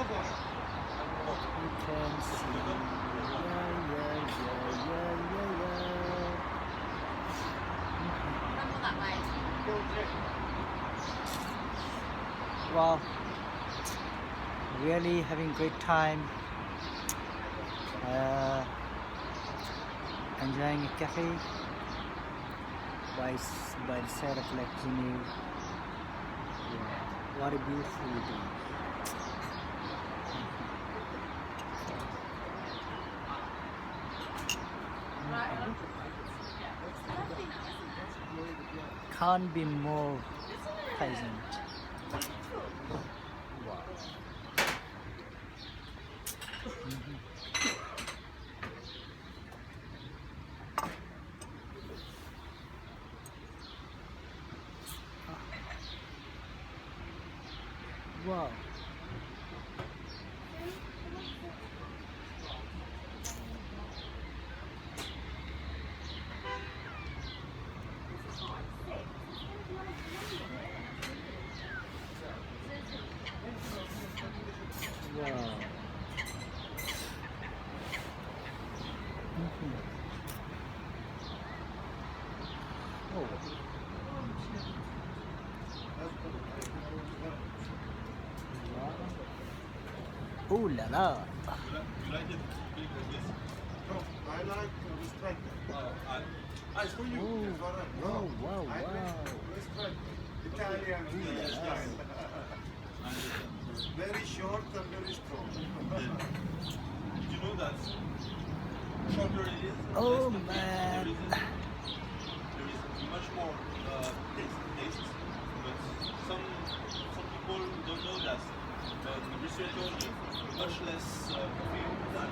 You can see. Yeah, yeah, yeah, yeah, yeah, yeah. Wow, really having great time. Uh, Enjoying a cafe by the side of Lake Geneva. Yeah, what a beautiful day. Can't be more pleasant. Wow. Wow. Wow. Mhm. Oh. Wow. Ooh la la. You like it big like this? No, I like restricted. It's for you. Oh. It's alright. Wow, No, wow, I wow. restricted. Italian Ooh la la. style. I understand. Very short and very strong. Did you know that shorter it is, Oh less the man. there is much more taste, but some people don't know that. But the research told me much less perfume than